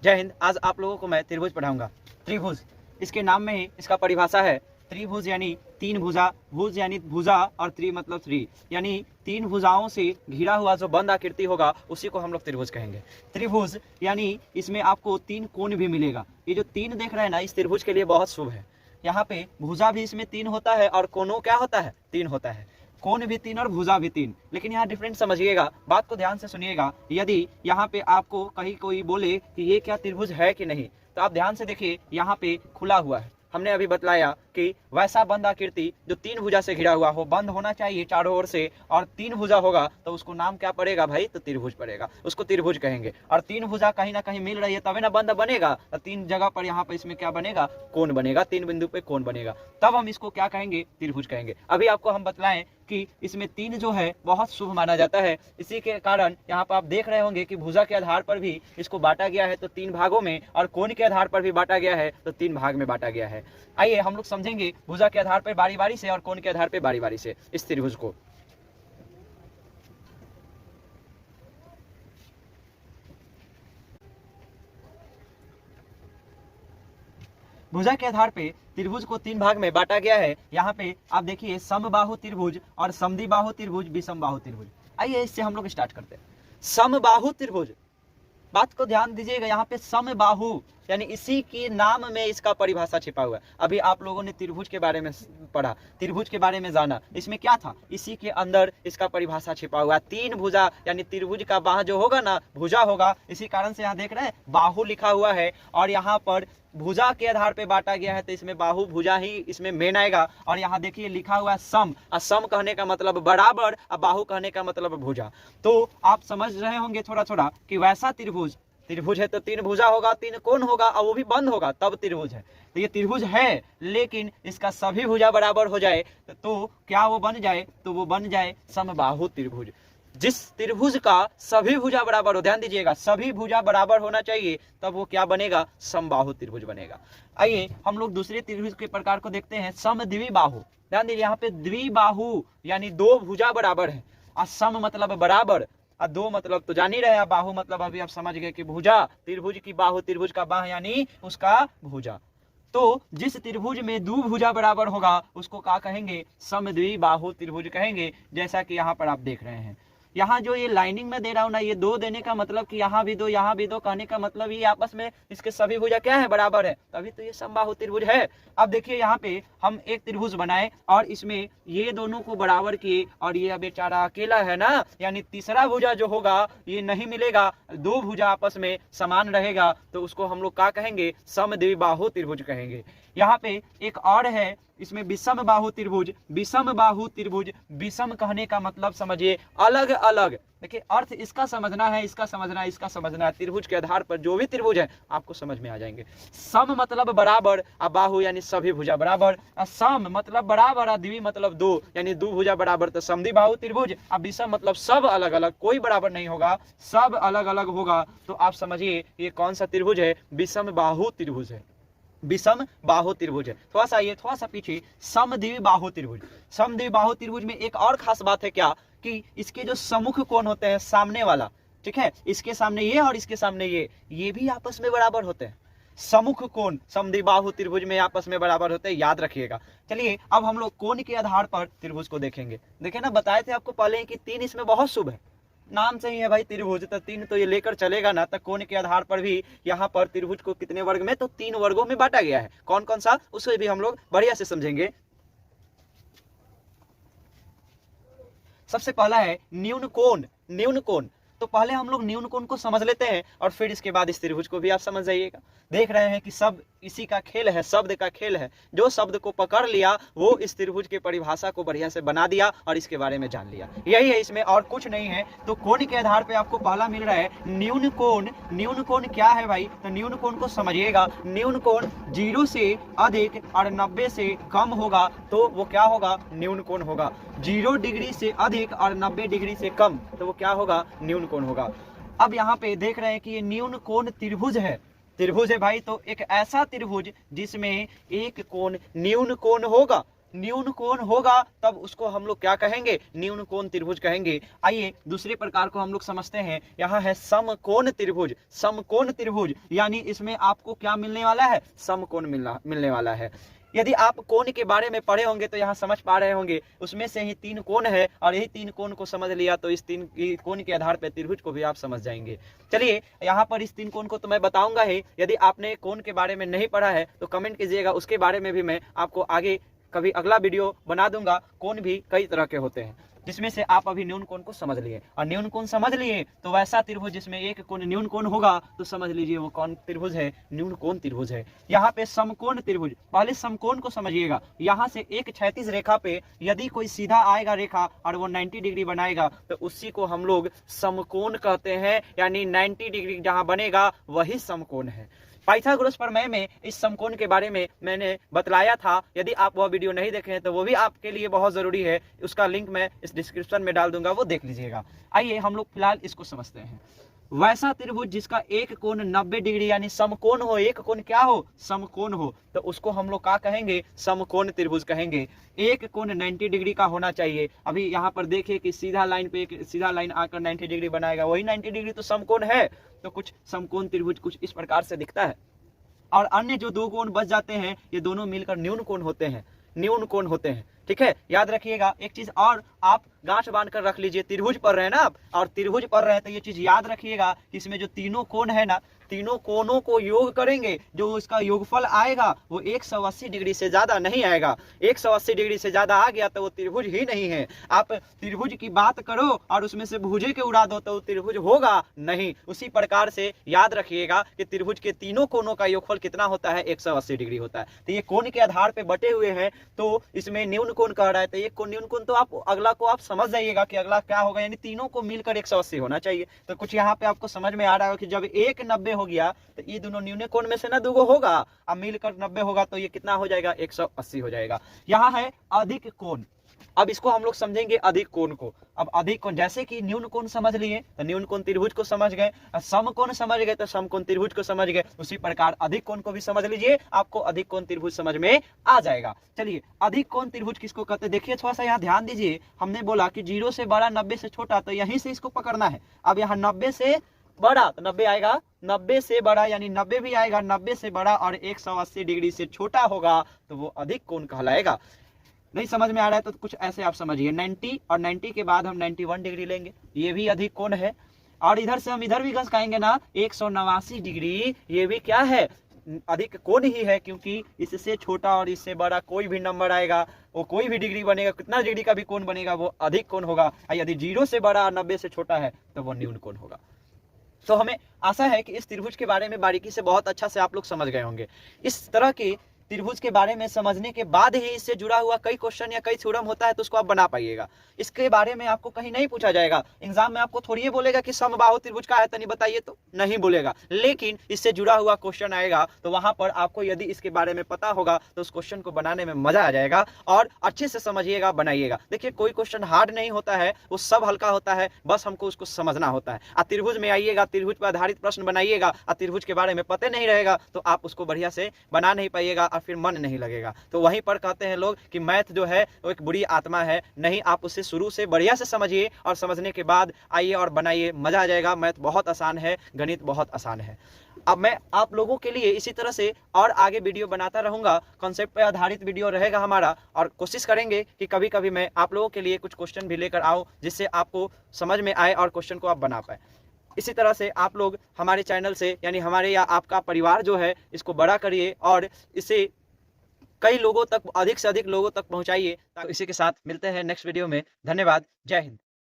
जय हिंद। आज आप लोगों को मैं त्रिभुज पढ़ाऊंगा। त्रिभुज इसके नाम में ही इसका परिभाषा है। त्रिभुज यानी तीन भुजा, भुज यानी भुजा और त्रि मतलब त्रि, यानी तीन भुजाओं से घिरा हुआ जो बंद आकृति होगा उसी को हम लोग त्रिभुज कहेंगे। त्रिभुज यानी इसमें आपको तीन कोण भी मिलेगा। ये जो तीन देख रहे हैं ना, इस त्रिभुज के लिए बहुत शुभ है। यहाँ पे भुजा भी इसमें तीन होता है और कोणों क्या होता है, तीन होता है। कोण भी तीन और भुजा भी तीन। लेकिन यहाँ डिफरेंस समझिएगा, बात को ध्यान से सुनिएगा। यदि यहाँ पे आपको कहीं कोई बोले कि ये क्या त्रिभुज है कि नहीं, तो आप ध्यान से देखिए, यहाँ पे खुला हुआ है। हमने अभी बतलाया कि वैसा बंद आकृति जो तीन भुजा से घिरा हुआ हो, बंद होना चाहिए चारों ओर से, और तीन भुजा होगा तो उसको नाम क्या पड़ेगा भाई, तो त्रिभुज पड़ेगा, उसको त्रिभुज कहेंगे। और तीन भुजा कहीं ना कहीं मिल रही है तभी ना बंद बनेगा। तो तीन जगह पर यहाँ पर इसमें क्या बनेगा, कोण बनेगा, तीन बिंदु पे कोण बनेगा, तब हम इसको क्या कहेंगे, त्रिभुज कहेंगे। अभी आपको हम बतलाएं कि इसमें तीन जो है बहुत शुभ माना जाता है। इसी के कारण यहाँ पर आप देख रहे होंगे कि भुजा के आधार पर भी इसको बांटा गया है तो तीन भागों में, और कोण के आधार पर भी बांटा गया है तो तीन भाग में बांटा गया है। आइए हम लोग समझेंगे भुजा के आधार पर बारी बारी से और कोण के आधार पर बारी बारी से इस त्रिभुज को। भुजा के आधार पे त्रिभुज को तीन भाग में बांटा गया है। यहाँ पे आप देखिए, समबाहु त्रिभुज और समद्विबाहु त्रिभुज, विषमबाहु त्रिभुज। आइए इससे हम लोग स्टार्ट करते हैं। समबाहु त्रिभुज, बात को ध्यान दीजिएगा, यहाँ पे समबाहु यानी इसी के नाम में इसका परिभाषा छिपा हुआ है। अभी आप लोगों ने त्रिभुज के बारे में पढ़ा, त्रिभुज के बारे में जाना, इसमें क्या था, इसी के अंदर इसका परिभाषा छिपा हुआ है। तीन भुजा यानी त्रिभुज का बाह जो होगा ना, भुजा होगा। इसी कारण से यहाँ देख रहे हैं बाहु लिखा हुआ है, और यहाँ पर भुजा के आधार पे बांटा गया है तो इसमें बाहु भुजा ही इसमें मेन आएगा। और यहाँ देखिए लिखा हुआ है सम, और सम कहने का मतलब बराबर, और बाहु कहने का मतलब भुजा। तो आप समझ रहे होंगे थोड़ा थोड़ा कि वैसा त्रिभुज, त्रिभुज है तो तीन भुजा होगा, तीन कोण होगा, और वो भी बंद होगा तब त्रिभुज है। तो ये त्रिभुज है, लेकिन इसका सभी भुजा बराबर हो जाए तो क्या वो बन जाए, तो वो बन जाए समबाहु त्रिभुज। जिस त्रिभुज का सभी भुजा बराबर हो, ध्यान दीजिएगा, सभी भुजा बराबर होना चाहिए, तब वो क्या बनेगा, समबाहु त्रिभुज बनेगा। आइए हम लोग दूसरे त्रिभुज के प्रकार को देखते हैं, समद्विबाहु। ध्यान दीजिए, यहाँ पे द्विबाहु यानी दो भुजा बराबर है, और सम मतलब बराबर, और दो मतलब तो जान ही रहे, बाहु मतलब अभी आप समझ गए कि भुजा, त्रिभुज की बाहु, त्रिभुज का बाह यानी उसका भुजा। तो जिस त्रिभुज में दो भुजा बराबर होगा उसको क्या कहेंगे, समद्विबाहु त्रिभुज कहेंगे। जैसा कि यहाँ पर आप देख रहे हैं, यहाँ जो ये लाइनिंग में दे रहा हूं ना, ये दो देने का मतलब कि यहाँ भी दो, यहाँ भी दो, कहने का मतलब ये आपस में इसके सभी भुजा क्या है, बराबर है, तभी तो ये समबाहु त्रिभुज है। अब देखिए यहाँ पे हम एक त्रिभुज बनाए और इसमें ये दोनों को बराबर किए, और ये बेचारा अकेला है ना, यानी तीसरा भुजा जो होगा ये नहीं मिलेगा, दो भुजा आपस में समान रहेगा, तो उसको हम लोग क्या कहेंगे, समद्विबाहु त्रिभुज कहेंगे। यहाँ पे एक और है, इसमें विषम बाहु त्रिभुज। विषम बाहु त्रिभुज, विषम कहने का मतलब समझिए अलग अलग। देखिए अर्थ इसका समझना है, इसका समझना है, इसका समझना है। त्रिभुज के आधार पर जो भी त्रिभुज है आपको समझ में आ जाएंगे। सम मतलब बराबर, और बाहु यानी सभी भुजा बराबर। सम मतलब बराबर, और द्वि मतलब दो, यानी दो भुजा बराबर, तो समद्विबाहु त्रिभुज। अब विषम मतलब सब अलग अलग, कोई बराबर नहीं होगा, सब अलग अलग होगा। तो आप समझिए ये कौन सा त्रिभुज है, विषम बाहु त्रिभुज है, विषम बाहु त्रिभुज है। थोड़ा सा ये थोड़ा सा पीछे, समद्विबाहु त्रिभुज। समद्विबाहु त्रिभुज में एक और खास बात है क्या, कि इसके जो सम्मुख कोण होते हैं, सामने वाला, ठीक है, इसके सामने ये और इसके सामने ये भी आपस में बराबर होते हैं। सम्मुख कोण समद्विबाहु त्रिभुज में आपस में बराबर होते हैं, याद रखिएगा। चलिए अब हम लोग कोण के आधार पर त्रिभुज को देखेंगे। देखे ना, बताए थे आपको पहले कि तीन इसमें बहुत शुभ है, नाम से ही है भाई त्रिभुज, तो तीन तो ये लेकर चलेगा ना। तो कोण के आधार पर भी यहाँ पर त्रिभुज को कितने वर्ग में, तो तीन वर्गों में बांटा गया है। कौन कौन सा, उसे भी हम लोग बढ़िया से समझेंगे। सबसे पहला है न्यून कोण। न्यून कोण, तो पहले हम लोग न्यून कोण को समझ लेते हैं और फिर इसके बाद इस त्रिभुज को भी आप समझ जाइएगा। देख रहे हैं कि सब इसी का खेल है, शब्द का खेल है। जो शब्द को पकड़ लिया वो इस त्रिभुज की परिभाषा को बढ़िया से बना दिया और इसके बारे में जान लिया, यही है इसमें, और कुछ नहीं है। तो कोण के आधार पे आपको पहला मिल रहा है न्यून कोण। न्यून कोण क्या है भाई, तो न्यून कोण को समझिएगा। न्यून कोण 0 से अधिक और 90 से कम होगा तो वो क्या होगा, न्यून कोण होगा। 0 डिग्री से अधिक और 90 डिग्री से कम तो वो क्या होगा, न्यून कोण होगा। अब यहाँ पे देख रहे हैं कि ये न्यून कोण त्रिभुज है, त्रिभुज है भाई। तो एक ऐसा त्रिभुज जिसमें एक कोण न्यून कोण होगा, न्यून कोण होगा तब उसको हम लोग क्या कहेंगे, न्यून कोण त्रिभुज कहेंगे। आइए दूसरे प्रकार को हम लोग समझते हैं। यहाँ है समकोण त्रिभुज। समकोण त्रिभुज यानी इसमें आपको क्या मिलने वाला है, समकोण मिलने वाला है। यदि आप कोण के बारे में पढ़े होंगे तो यहाँ समझ पा रहे होंगे, उसमें से ही 3 कोण है और यही 3 कोण को समझ लिया तो इस 3 कोण के आधार पर त्रिभुज को भी आप समझ जाएंगे। चलिए यहाँ पर इस 3 कोण को तो मैं बताऊंगा ही, यदि आपने कोण के बारे में नहीं पढ़ा है तो कमेंट कीजिएगा, उसके बारे में भी मैं आपको आगे कभी अगला वीडियो बना दूंगा। कोण भी कई तरह के होते हैं, जिसमें से आप अभी न्यून कोण को समझ लिए, और न्यून कोण समझ लिए तो वैसा त्रिभुज जिसमें एक कोण न्यून कोण होगा तो समझ लीजिए वो कौन त्रिभुज है, न्यून कोण त्रिभुज है। यहाँ पे समकोण त्रिभुज, पहले समकोण को समझिएगा। यहाँ से एक क्षैतिज रेखा पे यदि कोई सीधा आएगा रेखा और वो 90 डिग्री बनाएगा तो उसी को हम लोग समकोण कहते हैं, यानी 90 डिग्री जहां बनेगा वही समकोण है। पाइथागोरस प्रमेय में इस समकोण के बारे में मैंने बतलाया था, यदि आप वह वीडियो नहीं देखे हैं तो वो भी आपके लिए बहुत जरूरी है, उसका लिंक मैं इस डिस्क्रिप्शन में डाल दूंगा, वो देख लीजिएगा। आइए हम लोग फिलहाल इसको समझते हैं। वैसा त्रिभुज जिसका एक कोण 90 डिग्री यानी समकोण हो, एक कोण क्या हो, समकोण हो, तो उसको हम लोग क्या कहेंगे, समकोण त्रिभुज कहेंगे। एक कोण 90 डिग्री का होना चाहिए। अभी यहाँ पर देखिए कि सीधा लाइन पे एक सीधा लाइन आकर 90 डिग्री बनाएगा, वही 90 डिग्री तो समकोण है। तो कुछ समकोण त्रिभुज कुछ इस प्रकार से दिखता है, और अन्य जो 2 कोण बच जाते हैं ये दोनों मिलकर न्यून कोण होते हैं, न्यून कोण होते हैं। ठीक है, याद रखिएगा। एक चीज और आप गांठ बांध कर रख लीजिए, त्रिभुज पढ़ रहे हैं ना आप, और त्रिभुज पढ़ रहे हैं तो ये चीज याद रखिएगा कि इसमें जो तीनों कोण है ना, तीनों कोणों को योग करेंगे, जो इसका योगफल आएगा वो 180 डिग्री से ज्यादा नहीं आएगा। 180 डिग्री से ज्यादा आ गया तो वो त्रिभुज ही नहीं है। आप त्रिभुज की बात करो और उसमें से भुजे के उड़ा दो तो त्रिभुज होगा नहीं। उसी प्रकार से याद रखिएगा कि त्रिभुज के तीनों कोणों का योगफल कितना होता है, 180 डिग्री होता है। तो ये कोण के आधार पर बटे हुए हैं, तो इसमें न्यून कोण कह रहा है, तो एक कोण न्यून कोण, तो आप अगला को आप समझ जाइएगा कि अगला क्या होगा, यानी तीनों को मिलकर 180 होना चाहिए। तो कुछ यहाँ पे आपको समझ में आ रहा है कि जब 1 90 हो गया तो ये दोनों न्यून कोण में से ना 2 होगा, अब मिलकर 90 होगा तो ये कितना हो जाएगा, 180 हो जाएगा। यहाँ है अधिक कोण। अब इसको हम लोग समझेंगे अधिक कोण को। अब अधिक कोण, जैसे कि न्यून कोण समझ लिए तो न्यून कोण त्रिभुज को समझ गए, समकोण समझ गए तो समकोण त्रिभुज को समझ गए, उसी प्रकार अधिक कोण को भी समझ लीजिए, आपको अधिक कोण त्रिभुज समझ में आ जाएगा। चलिए अधिक कोण त्रिभुज किसको कहते हैं, देखिए थोड़ा सा यहाँ ध्यान दीजिए। हमने बोला कि 0 से बड़ा 90 से छोटा, तो यहीं से इसको पकड़ना है। अब यहाँ 90 से बड़ा तो 90 आएगा, 90 से बड़ा यानी 90 भी आएगा, 90 से बड़ा और 180 डिग्री से छोटा होगा तो वो अधिक कोण कहलाएगा। नहीं समझ में आ रहा है तो कुछ ऐसे आप समझिए, 90 और 90 के बाद हम 91 डिग्री लेंगे, ये भी अधिक कोण है। और इधर से हम इधर भी घसकाएंगे ना, 189 डिग्री, ये भी क्या है, अधिक कोण ही है, क्योंकि इससे छोटा और इससे बड़ा कोई भी नंबर आएगा, वो कोई भी डिग्री बनेगा, कितना डिग्री का भी कोण बनेगा वो अधिक कोण होगा। यदि 0 से बड़ा और 90 से छोटा है तो वो न्यून कोण होगा। तो हमें आशा है कि इस त्रिभुज के बारे में बारीकी से बहुत अच्छा से आप लोग समझ गए होंगे। इस तरह के त्रिभुज के बारे में समझने के बाद ही इससे जुड़ा हुआ कई क्वेश्चन या कई थ्योरम होता है तो उसको आप बना पाइएगा। इसके बारे में आपको कहीं नहीं पूछा जाएगा, एग्जाम में आपको थोड़ी बोलेगा कि समबाहु त्रिभुज का आयतन बताइए, तो नहीं बोलेगा, लेकिन इससे जुड़ा हुआ क्वेश्चन आएगा तो वहां पर आपको यदि इसके बारे में पता होगा तो उस क्वेश्चन को बनाने में मजा आ जाएगा, और अच्छे से समझिएगा, बनाइएगा। देखिए कोई क्वेश्चन हार्ड नहीं होता है, वो सब हल्का होता है, बस हमको उसको समझना होता है। त्रिभुज में आइएगा, त्रिभुज पर आधारित प्रश्न बनाइएगा, त्रिभुज के बारे में पता नहीं रहेगा तो आप उसको बढ़िया से बना नहीं पाइएगा और फिर मन नहीं लगेगा। तो वहीं पर कहते हैं लोग कि मैथ जो है वो एक बुरी आत्मा है। नहीं, आप उसे शुरू से बढ़िया से समझिए और समझने के बाद आइए और बनाइए, मजा आ जाएगा। मैथ बहुत आसान है, गणित बहुत आसान है। अब मैं आप लोगों के लिए इसी तरह से और आगे वीडियो बनाता रहूंगा, कॉन्सेप्ट पे आधारित वीडियो रहेगा हमारा, और कोशिश करेंगे कि कभी कभी मैं आप लोगों के लिए कुछ क्वेश्चन भी लेकर आऊं जिससे आपको समझ में आए और क्वेश्चन को आप बना पाए। इसी तरह से आप लोग हमारे चैनल से, यानी हमारे या आपका परिवार जो है, इसको बड़ा करिए और इसे कई लोगों तक, अधिक से अधिक लोगों तक पहुंचाइए। तो इसी के साथ मिलते हैं नेक्स्ट वीडियो में। धन्यवाद, जय हिंद।